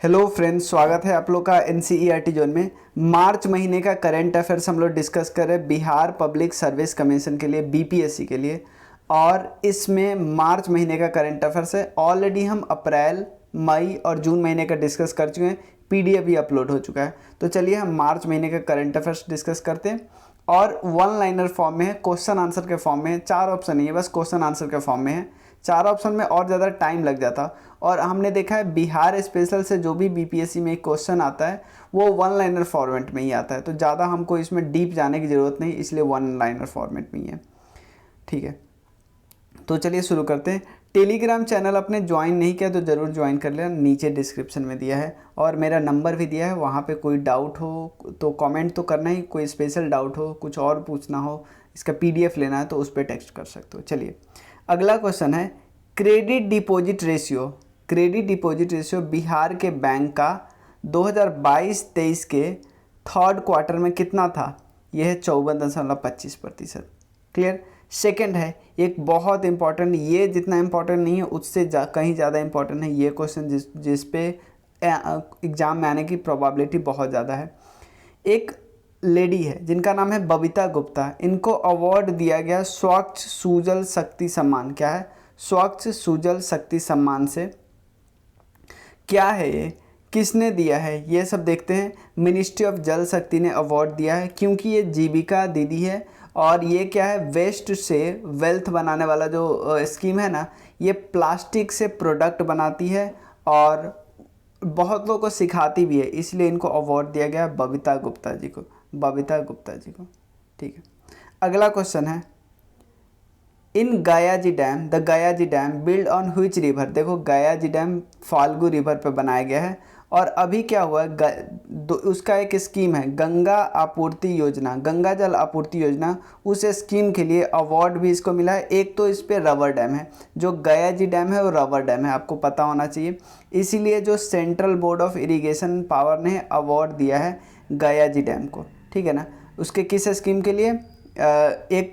Hello friends, स्वागत है आप लोग का एनसीईआरटी जोन में। मार्च महीने का करंट अफेयर्स हम लोग डिस्कस कर रहे हैं बिहार पब्लिक सर्विस कमीशन के लिए, बीपीएससी के लिए। और इसमें मार्च महीने का करंट अफेयर्स है। ऑलरेडी हम अप्रैल, मई और जून महीने का डिस्कस कर चुके हैं, पीडीएफ भी अपलोड हो चुका है। तो चलिए हम मार्च महीने का करंट अफेयर्स डिस्कस करते हैं। और वन लाइनर फॉर्म में है, क्वेश्चन आंसर के फॉर्म में है। 4 ऑप्शन नहीं है, बस क्वेश्चन आंसर के फॉर्म में है। 4 ऑप्शन में और ज़्यादा टाइम लग जाता। और हमने देखा है बिहार स्पेशल से जो भी बीपीएससी में एक क्वेश्चन आता है वो वन लाइनर फॉर्मेट में ही आता है। तो ज़्यादा हमको इसमें डीप जाने की ज़रूरत नहीं, इसलिए वन लाइनर फॉर्मेट में ही है। ठीक है, तो चलिए शुरू करते हैं। टेलीग्राम चैनल अपने ज्वाइन नहीं किया तो ज़रूर ज्वाइन कर लेना, नीचे डिस्क्रिप्शन में दिया है और मेरा नंबर भी दिया है। वहाँ पे कोई डाउट हो तो कमेंट तो करना ही, कोई स्पेशल डाउट हो, कुछ और पूछना हो, इसका पीडीएफ लेना है तो उस पर टेक्स्ट कर सकते हो। चलिए अगला क्वेश्चन है, credit deposit ratio. Credit deposit ratio Bihar के बैंक का 2022-23 के थर्ड क्वार्टर में कितना था? यह है 54.25%। क्लियर। सेकंड है एक बहुत इंपॉर्टेंट, ये जितना इंपॉर्टेंट नहीं है उससे कहीं ज़्यादा इंपॉर्टेंट है ये क्वेश्चन, जिस पे एग्ज़ाम में आने की प्रोबेबिलिटी बहुत ज़्यादा है। एक लेडी है जिनका नाम है बबीता गुप्ता, इनको अवार्ड दिया गया स्वच्छ सुजल शक्ति सम्मान। क्या है? स्वच्छ सुजल शक्ति सम्मान से। क्या है ये, किसने दिया है, ये सब देखते हैं। मिनिस्ट्री ऑफ जल शक्ति ने अवार्ड दिया है क्योंकि ये जीविका दीदी है। और ये क्या है, वेस्ट से वेल्थ बनाने वाला जो स्कीम है ना, ये प्लास्टिक से प्रोडक्ट बनाती है और बहुत लोगों को सिखाती भी है, इसलिए इनको अवार्ड दिया गया बबीता गुप्ता जी को, बबीता गुप्ता जी को। ठीक है, अगला क्वेश्चन है, in Gayaji dam, the Gayaji dam build on which river. देखो गयाजी डैम फाल्गु रिवर पे बनाया गया है। और अभी क्या हुआ है, उसका एक स्कीम है गंगा आपूर्ति योजना, गंगा जल आपूर्ति योजना। उस स्कीम के लिए अवार्ड भी इसको मिला है। एक तो इस पर रबर डैम है, जो गयाजी डैम है वो रबर डैम है, आपको पता होना चाहिए। इसीलिए जो central board of irrigation power ने अवार्ड दिया है गयाजी डैम को। ठीक है ना, उसके किस स्कीम के लिए? एक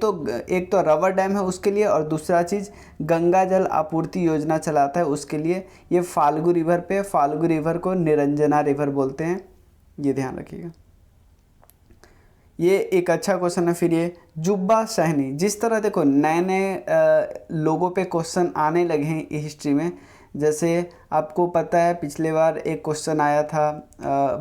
तो रबर डैम है उसके लिए, और दूसरा चीज़ गंगा जल आपूर्ति योजना चलाता है उसके लिए। ये फाल्गु रिवर पे, फाल्गु रिवर को निरंजना रिवर बोलते हैं, ये ध्यान रखिएगा। ये एक अच्छा क्वेश्चन है। फिर ये जुब्बा सहनी, जिस तरह देखो नए नए लोगों पे क्वेश्चन आने लगे हैं हिस्ट्री में। जैसे आपको पता है पिछले बार एक क्वेश्चन आया था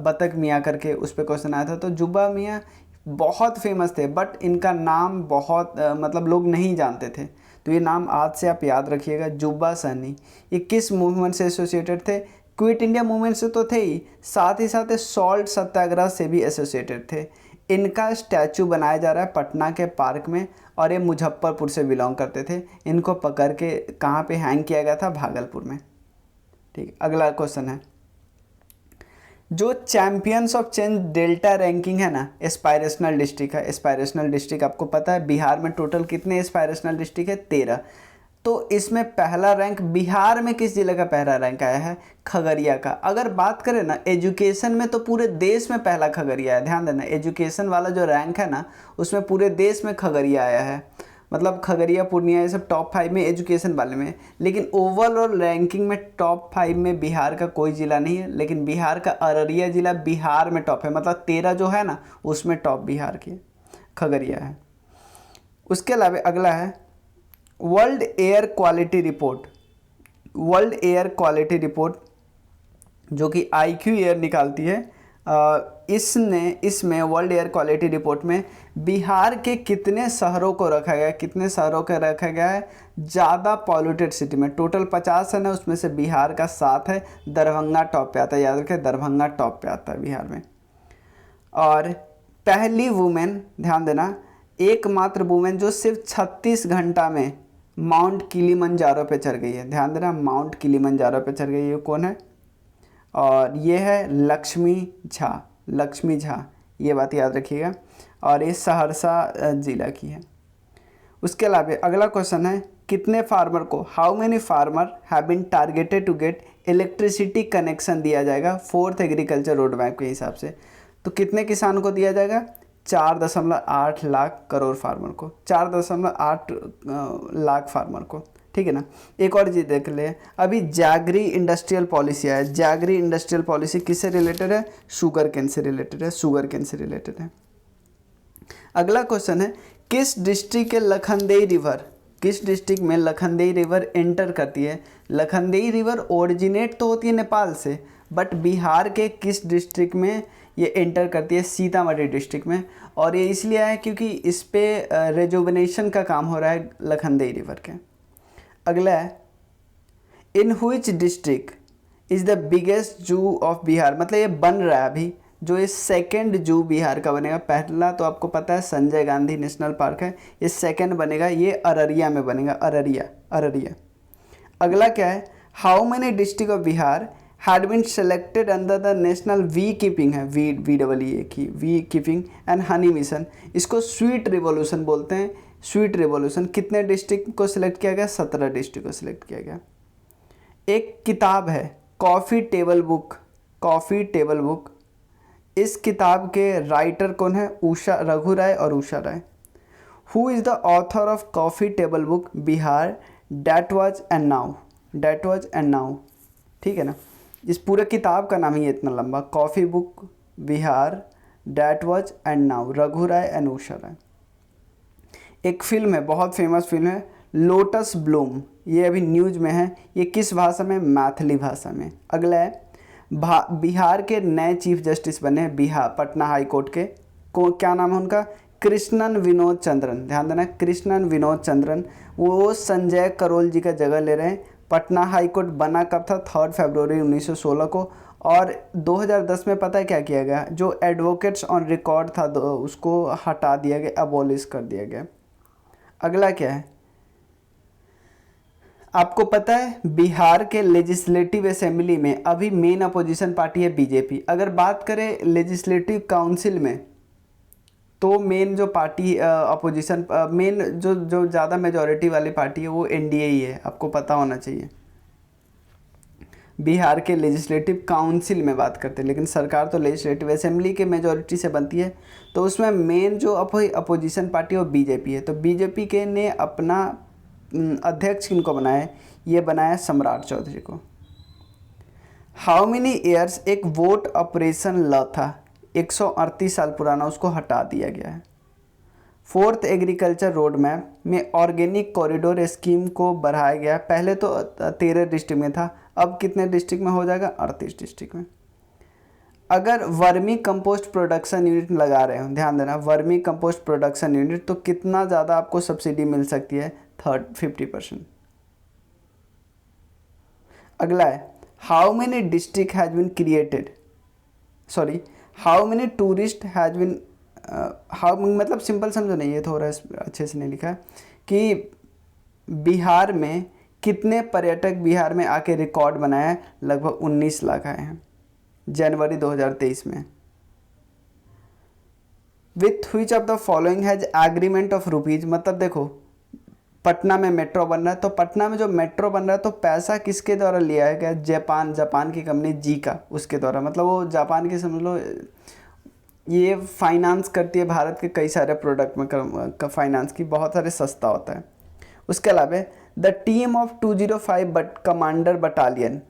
बतख मियाँ करके, उस पर क्वेश्चन आया था। तो जुब्बा मियाँ बहुत फेमस थे, बट इनका नाम बहुत मतलब लोग नहीं जानते थे। तो ये नाम आज से आप याद रखिएगा, जुब्बा सहनी। ये किस मूवमेंट से एसोसिएटेड थे? क्विट इंडिया मूवमेंट से तो थे ही, साथ ही साथ सॉल्ट सत्याग्रह से भी एसोसिएटेड थे। इनका स्टैचू बनाया जा रहा है पटना के पार्क में, और ये मुजफ्फरपुर से बिलोंग करते थे। इनको पकड़ के कहाँ पे हैंग किया गया था? भागलपुर में। ठीक, अगला क्वेश्चन है, जो champions of change delta ranking है ना, एस्पायरेशनल डिस्ट्रिक्ट है। एस्पायरेशनल डिस्ट्रिक्ट आपको पता है बिहार में टोटल कितने एस्पायरेशनल डिस्ट्रिक्ट है? 13। तो इसमें पहला रैंक बिहार में किस जिले का पहला रैंक आया है? खगड़िया का। अगर बात करें ना एजुकेशन में, तो पूरे देश में पहला खगड़िया है। ध्यान देना, एजुकेशन वाला जो रैंक है ना उसमें पूरे देश में खगड़िया आया है। मतलब खगड़िया, पूर्णिया, ये सब टॉप 5 में एजुकेशन वाले में। लेकिन ओवरऑल रैंकिंग में टॉप 5 में बिहार का कोई ज़िला नहीं है, लेकिन बिहार का अररिया ज़िला बिहार में टॉप है। मतलब 13 जो है ना उसमें टॉप बिहार की खगड़िया है। उसके अलावा अगला है world air quality report. World air quality report जो कि IQ एयर निकालती है, इसमें वर्ल्ड एयर क्वालिटी रिपोर्ट में बिहार के कितने शहरों को रखा गया है? कितने शहरों को रखा गया है ज़्यादा पॉल्यूटेड सिटी में? टोटल 50 है ना, उसमें से बिहार का 7 है। दरभंगा टॉप पे आता है, याद रखें, दरभंगा टॉप पे आता है बिहार में। और पहली वुमेन, ध्यान देना, एकमात्र वुमेन जो सिर्फ 36 घंटा में माउंट किलिमंजारो पे चढ़ गई है। ध्यान देना, माउंट किलिमंजारो पे चढ़ गई है, कौन है? और ये है लक्ष्मी झा। लक्ष्मी झा, ये बात याद रखिएगा। और ये सहरसा जिला की है। उसके अलावा अगला क्वेश्चन है, कितने फार्मर को, how many farmer have been targeted to get electricity connection दिया जाएगा 4th एग्रीकल्चर रोड मैप के हिसाब से? तो कितने किसानों को दिया जाएगा? 4.8 लाख करोड़ फार्मर को, 4.8 लाख फार्मर को। ठीक है ना। एक और चीज़ देख ले, अभी जागरी इंडस्ट्रियल पॉलिसी है। जागरी इंडस्ट्रियल पॉलिसी किससे रिलेटेड है? शुगर केन से रिलेटेड है, शुगर केन से रिलेटेड है। अगला क्वेश्चन है, किस डिस्ट्रिक्ट के लखनदेई रिवर, किस डिस्ट्रिक्ट में लखनदेई रिवर एंटर करती है? लखनदेई रिवर ओरिजिनेट तो होती है नेपाल से, बट बिहार के किस डिस्ट्रिक्ट में ये एंटर करती है? सीतामढ़ी डिस्ट्रिक्ट में। और ये इसलिए है क्योंकि इस पे रेजुवनेशन का काम हो रहा है लखनदेई रिवर के। अगला है, in which district is the biggest zoo of Bihar, मतलब ये बन रहा है अभी, जो ये सेकेंड जू बिहार का बनेगा। पहला तो आपको पता है संजय गांधी नेशनल पार्क है, ये सेकेंड बनेगा, ये अररिया में बनेगा, अररिया, अररिया। अगला क्या है, how many district of Bihar had been selected under the national beekeeping है, वी की beekeeping and honey mission, इसको स्वीट रिवॉल्यूशन बोलते हैं, स्वीट रिवॉल्यूशन। कितने डिस्ट्रिक्ट को सिलेक्ट किया गया? 17 डिस्ट्रिक्ट को सिलेक्ट किया गया। एक किताब है coffee table book, coffee table book, इस किताब के राइटर कौन है? उषा, रघु राय और Usha Rai. Who is the author of coffee table book Bihar that was and now, that was and now, ठीक है ना। इस पूरे किताब का नाम ही है इतना लंबा, coffee book Bihar that was and now, Raghu Rai and Usha Rai. एक फिल्म है, बहुत फेमस फिल्म है लोटस ब्लूम, ये अभी न्यूज़ में है, ये किस भाषा में? मैथिली भाषा में। अगला है, बिहार के नए चीफ जस्टिस बने हैं बिहार पटना हाई कोर्ट के, क्या नाम है उनका? कृष्णन विनोद चंद्रन, ध्यान देना, कृष्णन विनोद चंद्रन। वो संजय करोल जी का जगह ले रहे हैं। पटना हाई कोर्ट बना कब था? 3 फरवरी 1916 को। और 2010 में पता है क्या किया गया? जो एडवोकेट्स ऑन रिकॉर्ड था उसको हटा दिया गया, अबॉलिश कर दिया गया। अगला क्या है, आपको पता है बिहार के लेजिस्लेटिव असेंबली में अभी मेन अपोजिशन पार्टी है बीजेपी। अगर बात करें लेजिस्लेटिव काउंसिल में, तो मेन जो पार्टी अपोजिशन मेन जो ज़्यादा मेजॉरिटी वाली पार्टी है वो एनडीए ही है, आपको पता होना चाहिए। बिहार के लेजिस्लेटिव काउंसिल में बात करते हैं, लेकिन सरकार तो लेजिस्लेटिव असेंबली के मेजॉरिटी से बनती है, तो उसमें मेन जो अपोजिशन पार्टी है वो बीजेपी है। तो बीजेपी के ने अपना अध्यक्ष किनको बनाया है? ये बनाया सम्राट चौधरी को। हाउ मेनी ईयर्स एक वोट ऑपरेशन लॉ था? 138 साल पुराना, उसको हटा दिया गया है। 4th एग्रीकल्चर रोड मैप में ऑर्गेनिक कॉरिडोर स्कीम को बढ़ाया गया। पहले तो 13 डिस्ट्रिक्ट में था, अब कितने डिस्ट्रिक्ट में हो जाएगा? 38 डिस्ट्रिक्ट में। अगर वर्मी कंपोस्ट प्रोडक्शन यूनिट लगा रहे हो, ध्यान देना, वर्मी कंपोस्ट प्रोडक्शन यूनिट, तो कितना ज़्यादा आपको सब्सिडी मिल सकती है? 50%। अगला है, how many district has been created, sorry how many tourist has been, how मतलब सिंपल समझो नहीं, ये थोड़ा अच्छे से नहीं लिखा है कि बिहार में कितने पर्यटक बिहार में आके रिकॉर्ड बनाया है? लगभग 19 लाख आए हैं जनवरी 2023 में। With which of the following has agreement of rupees, मतलब देखो पटना में मेट्रो बन रहा है, तो पटना में जो मेट्रो बन रहा है तो पैसा किसके द्वारा लिया गया? जापान की कंपनी जी का, उसके द्वारा। मतलब वो जापान की, समझ लो ये फाइनेंस करती है भारत के कई सारे प्रोडक्ट में, फाइनेंस की बहुत सारे सस्ता होता है। उसके अलावा the team of 205 commander battalion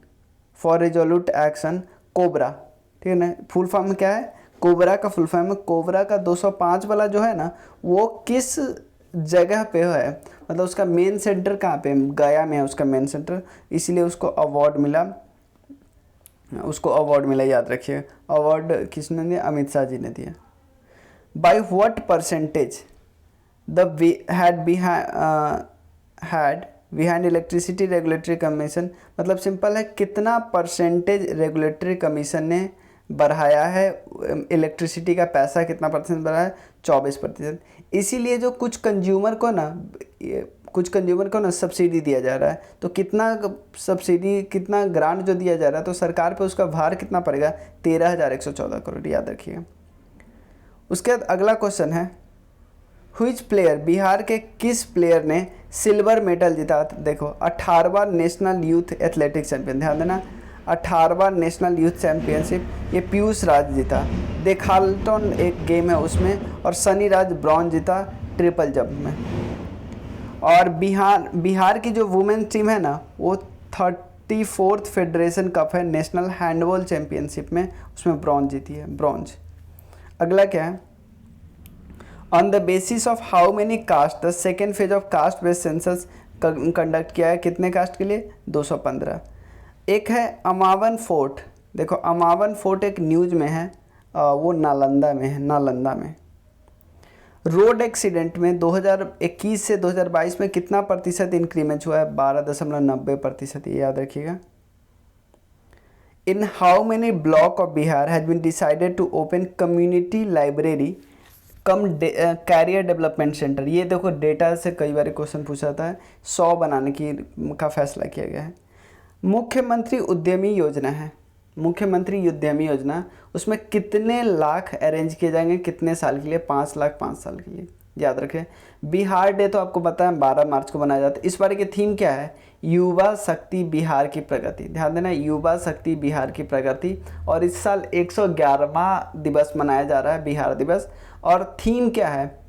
for resolute action cobra, ठीक है ना, फुल फॉर्म में क्या है? कोबरा का फुल फॉर्म है। कोबरा का 205 वाला जो है ना, वो किस जगह पे है? मतलब उसका मेन सेंटर कहाँ पे? गया में है उसका मेन सेंटर, इसलिए उसको अवार्ड मिला, उसको अवार्ड मिला, याद रखिए। अवार्ड किसने दिया? अमित शाह जी ने दिया। By what percentage the had behind electricity regulatory commission, मतलब सिंपल है, कितना परसेंटेज रेगुलेटरी कमीशन ने बढ़ाया है इलेक्ट्रिसिटी का पैसा, कितना परसेंट बढ़ाया है? 24%। इसीलिए जो कुछ कंज्यूमर को ना सब्सिडी दिया जा रहा है, तो कितना सब्सिडी, कितना ग्रांट जो दिया जा रहा है, तो सरकार पे उसका भार कितना पड़ेगा? 13,114 करोड़, याद रखिएगा। उसके बाद अगला क्वेश्चन है, व्हिच प्लेयर, बिहार के किस प्लेयर ने सिल्वर मेडल जीता? देखो 18वां नेशनल यूथ एथलेटिक्स चैंपियन, ध्यान देना, 18वां नेशनल यूथ चैंपियनशिप, ये पीयूष राज जीता। देखाल्टन एक गेम है उसमें, और सनी राज ब्रॉन्ज जीता ट्रिपल जंप में। और बिहार की जो वुमेन टीम है ना, वो 34th फेडरेशन कप है नेशनल हैंडबॉल चैंपियनशिप में, उसमें ब्रॉन्ज जीती है, ब्रॉन्ज। अगला क्या है, on the basis of how many caste the second phase of caste based census conduct किया है, कितने कास्ट के लिए, 215। एक है अमावन फोर्ट, देखो अमावन फोर्ट एक न्यूज में है, वो नालंदा में है, नालंदा में। रोड एक्सीडेंट में 2021 से 2022 में कितना प्रतिशत इंक्रीमेंट हुआ है, 12.90%, ये याद रखिएगा। In how many block of Bihar has been decided to open community library cum career development centre, ये देखो डेटा से कई बार क्वेश्चन पूछा जाता है, 100 बनाने का फैसला किया गया है। मुख्यमंत्री उद्यमी योजना है, मुख्यमंत्री उद्यमी योजना, उसमें कितने लाख अरेंज किए जाएंगे, कितने साल के लिए, 5 लाख 5 साल के लिए, याद रखें। बिहार डे तो आपको पता है 12 मार्च को मनाया जाता है। इस बार की थीम क्या है, युवा शक्ति बिहार की प्रगति, ध्यान देना, युवा शक्ति बिहार की प्रगति। और इस साल 111वां दिवस मनाया जा रहा है, बिहार दिवस। और थीम क्या है,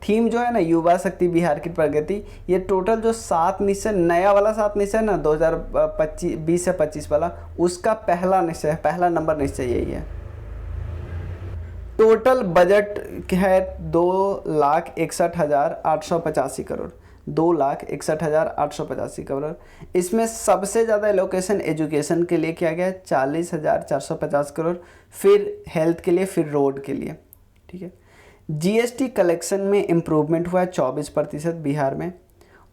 थीम जो है ना युवा शक्ति बिहार की प्रगति, ये टोटल जो 7 निश्चय, नया वाला 7 निश्चय ना 2020 से 25 वाला, उसका पहला निश्चय, पहला नंबर निश्चय यही है। टोटल बजट है 2,61,885 करोड़, 2,61,885 करोड़। इसमें सबसे ज़्यादा एलोकेशन एजुकेशन के लिए किया गया है, 40,450 करोड़, फिर हेल्थ के लिए, फिर रोड के लिए, ठीक है। जीएसटी कलेक्शन में इम्प्रूवमेंट हुआ है 24% बिहार में।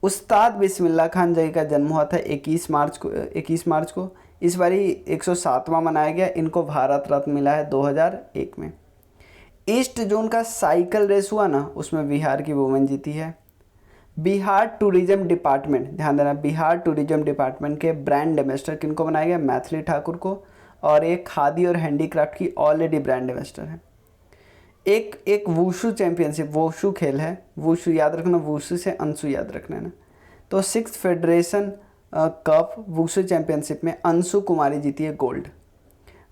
उस्ताद बिस्मिल्लाह खान जी का जन्म हुआ था 21 मार्च को। इस बार ही 107वां मनाया गया। इनको भारत रत्न मिला है 2001 में। ईस्ट जोन का साइकिल रेस हुआ ना, उसमें बिहार की वुमेन जीती है। बिहार टूरिज्म डिपार्टमेंट, ध्यान देना, बिहार टूरिज्म डिपार्टमेंट के ब्रांड एम्बेसडर किनको बनाया गया, मैथिली ठाकुर को। और एक खादी और हैंडीक्राफ्ट की ऑलरेडी ब्रांड एम्बेसडर है। एक वुशु चैंपियनशिप, वुशु खेल है, वुशु याद रखना, वुशु से अंशु याद रखना है ना। तो 6th federation cup wushu championship में अंशु कुमारी जीती है गोल्ड।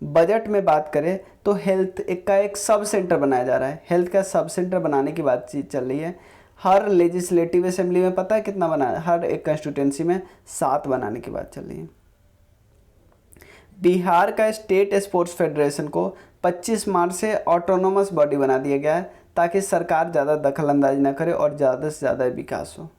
बजट में बात करें तो हेल्थ एक सब सेंटर बनाया जा रहा है, हेल्थ का सब सेंटर बनाने की बातचीत चल रही है। हर लेजिस्लेटिव असेंबली में पता है कितना बनाया, हर एक कंस्टिट्यूंसी में 7 बनाने की बात चल रही है। बिहार का स्टेट स्पोर्ट्स फेडरेशन को 25 मार्च से ऑटोनोमस बॉडी बना दिया गया है, ताकि सरकार ज़्यादा दखल अंदाजी न करे और ज़्यादा से ज़्यादा विकास हो।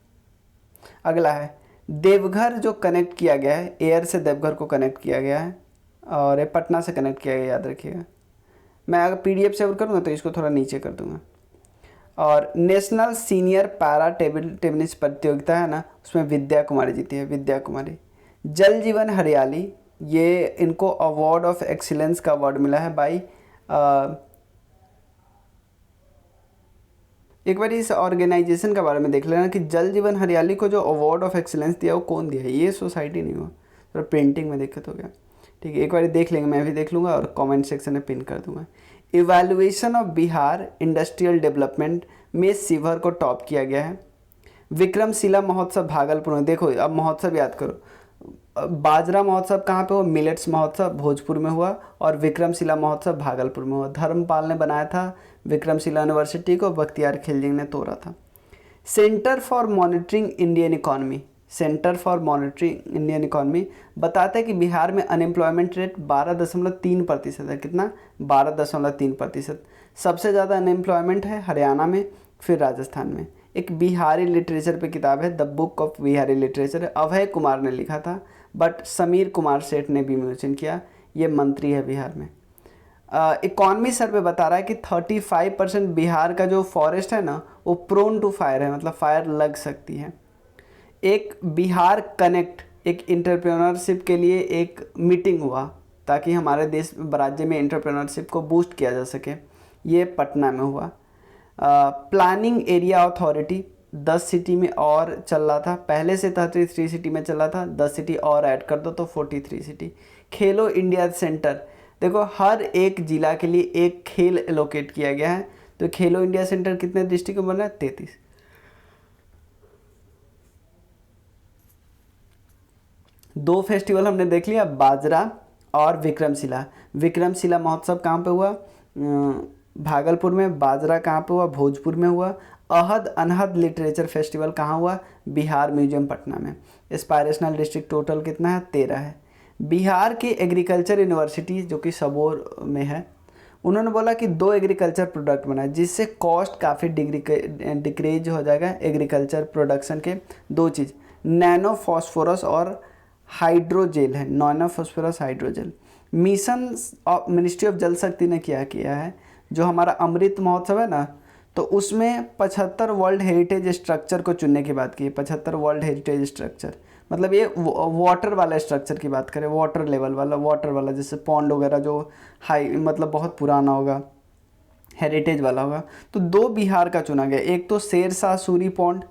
अगला है देवघर, जो कनेक्ट किया गया है, एयर से देवघर को कनेक्ट किया गया है और ये पटना से कनेक्ट किया गया, याद रखिएगा। मैं अगर PDF सेव करूँगा तो इसको थोड़ा नीचे कर दूँगा। और national senior para table tennis प्रतियोगिता है ना, उसमें विद्या कुमारी जीती है, विद्या कुमारी। जल जीवन हरियाली, ये इनको अवार्ड ऑफ एक्सीलेंस का अवार्ड मिला है भाई। एक बार इस ऑर्गेनाइजेशन के बारे में देख लेना कि जल जीवन हरियाली को जो अवार्ड ऑफ एक्सीलेंस दिया वो कौन दिया है, ये सोसाइटी नहीं हुआ, तो पेंटिंग में दिक्कत हो गया, ठीक है। एक बार देख लेंगे, मैं भी देख लूँगा और कमेंट सेक्शन में पिन कर दूँगा। Evaluation of Bihar industrial development में शिवहर को टॉप किया गया है। विक्रमशिला महोत्सव भागलपुर में, देखो अब महोत्सव याद करो, बाजरा महोत्सव कहाँ पे हुआ, मिलेट्स महोत्सव भोजपुर में हुआ, और विक्रमशिला महोत्सव भागलपुर में हुआ। धर्मपाल ने बनाया था विक्रमशिला यूनिवर्सिटी को, बख्तियार खिलजी ने तोड़ा था। Centre for monitoring Indian economy, centre for monitoring Indian economy बताता है कि बिहार में अनएम्प्लॉयमेंट रेट 12.3% है। कितना, 12.3%। सबसे ज़्यादा अनएम्प्लॉयमेंट है हरियाणा में, फिर राजस्थान में। एक बिहारी लिटरेचर पे किताब है, the book of Bihari literature, Abhay Kumar ने लिखा था, बट समीर कुमार सेठ ने विमोचन किया। ये मंत्री है बिहार में। इकॉनमी सर्वे बता रहा है कि 35% बिहार का जो फॉरेस्ट है ना, वो प्रोन टू फायर है, मतलब फायर लग सकती है। एक बिहार कनेक्ट, एक एंटरप्रेन्योरशिप के लिए एक मीटिंग हुआ, ताकि हमारे देश राज्य में एंटरप्रेन्योरशिप को बूस्ट किया जा सके, ये पटना में हुआ। प्लानिंग एरिया अथॉरिटी 10 सिटी में और चल रहा था, पहले से 33 सिटी में चल रहा था, 10 सिटी और ऐड कर दो तो 43 सिटी। खेलो इंडिया सेंटर, देखो हर एक जिला के लिए एक खेल एलोकेट किया गया है। तो खेलो इंडिया सेंटर कितने डिस्ट्रिक्ट में बन रहा है, 33। दो फेस्टिवल हमने देख लिया, बाजरा और विक्रमशिला। विक्रमशिला महोत्सव कहाँ पे हुआ, भागलपुर में। बाजरा कहाँ पे हुआ, भोजपुर में हुआ। अहद अनहद लिटरेचर फेस्टिवल कहाँ हुआ? बिहार म्यूजियम पटना में। एस्पायरेशनल डिस्ट्रिक्ट टोटल कितना है? 13 है। बिहार की एग्रीकल्चर यूनिवर्सिटी जो कि सबौर में है, उन्होंने बोला कि 2 एग्रीकल्चर प्रोडक्ट बनाए जिससे कॉस्ट काफ़ी डिक्रीज हो जाएगा एग्रीकल्चर प्रोडक्शन के। 2 चीज़, नैनो फॉस्फोरस और हाइड्रोजेल है, nano phosphorus hydrogel. Mission ministry of जल शक्ति ने क्या किया है, जो हमारा अमृत महोत्सव है ना, तो उसमें 75 वर्ल्ड हेरिटेज स्ट्रक्चर को चुनने की बात की है। 75 वर्ल्ड हेरिटेज स्ट्रक्चर मतलब ये वाटर वाला स्ट्रक्चर की बात करें, वाटर लेवल वाला, वाटर वाला जैसे पॉन्ड वगैरह जो हाई मतलब बहुत पुराना होगा, हेरिटेज वाला होगा। तो 2 बिहार का चुना गया, एक तो शेरशाह सूरी पॉन्ड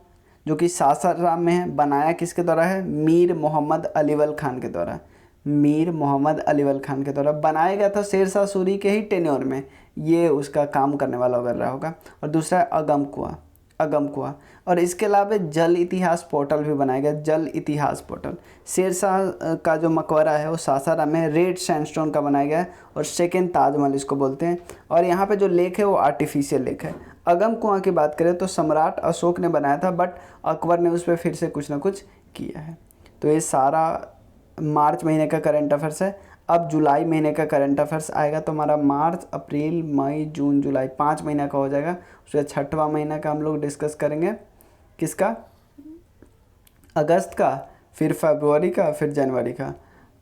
जो कि सासाराम में है, बनाया किसके द्वारा है? मीर मोहम्मद अलीवल खान के द्वारा। मीर मोहम्मद अलीवल खान के द्वारा बनाया गया था शेरशाह सूरी के ही टेन्योर में, ये उसका काम करने वाला कर रहा होगा। और दूसरा है अगम कुआं, अगम कुआं। और इसके अलावा जल इतिहास पोर्टल भी बनाया गया, जल इतिहास पोर्टल। शेरशाह का जो मकबरा है वो सासाराम में रेड सैंडस्टोन का बनाया गया है और सेकेंड ताजमहल इसको बोलते हैं। और यहाँ पे जो लेक है वो आर्टिफिशियल लेक है। अगम कुआं की बात करें तो सम्राट अशोक ने बनाया था, बट अकबर ने उस पर फिर से कुछ ना कुछ किया है। तो ये सारा मार्च महीने का करंट अफेयर्स है। अब जुलाई महीने का करंट अफेयर्स आएगा तो हमारा मार्च अप्रैल मई जून जुलाई 5 महीना का हो जाएगा। उसका 6वां महीना का हम लोग डिस्कस करेंगे, किसका? अगस्त का, फिर फरवरी का, फिर जनवरी का।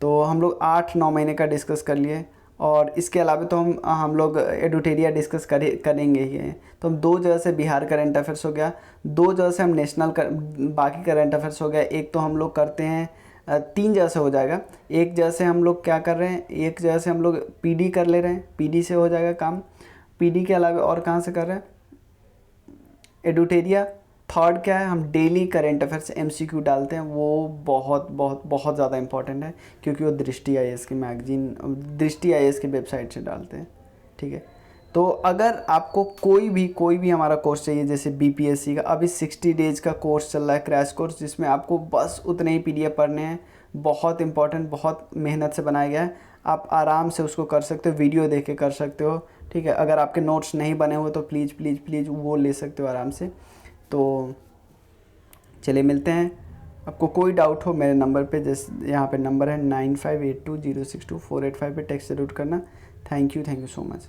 तो हम लोग 8-9 महीने का डिस्कस कर लिए। और इसके अलावा तो हम लोग एडुटेरिया डिस्कस करेंगे ही हैं। तो हम 2 जगह से बिहार करंट अफेयर्स हो गया, 2 जगह से हम नेशनल बाकी करंट अफेयर्स हो गया। एक तो हम लोग करते हैं 3 जगह से हो जाएगा। एक जगह से हम लोग क्या कर रहे हैं, एक जगह से हम लोग पीडी कर ले रहे हैं, पीडी से हो जाएगा काम। पीडी के अलावा और कहाँ से कर रहे हैं? एडुटेरिया। थर्ड क्या है, हम डेली करंट अफेयर्स एमसीक्यू डालते हैं, वो बहुत बहुत बहुत ज़्यादा इंपॉर्टेंट है क्योंकि वो दृष्टि आईएएस की मैगजीन, दृष्टि आईएएस की वेबसाइट से डालते हैं। ठीक है, तो अगर आपको कोई भी हमारा कोर्स चाहिए, जैसे बीपीएससी का अभी 60 डेज़ का कोर्स चल रहा है, क्रैश कोर्स, जिसमें आपको बस उतने ही पीडीएफ पढ़ने हैं, बहुत इंपॉर्टेंट, बहुत मेहनत से बनाया गया है। आप आराम से उसको कर सकते हो, वीडियो देख के कर सकते हो। ठीक है, अगर आपके नोट्स नहीं बने हुए तो प्लीज़ प्लीज़ प्लीज़ वो ले सकते हो आराम से। तो चलिए मिलते हैं। आपको कोई डाउट हो मेरे नंबर पे, जैसे यहाँ पे नंबर है 9582062485 पे टेक्स्ट ज़रूर करना। Thank you so much.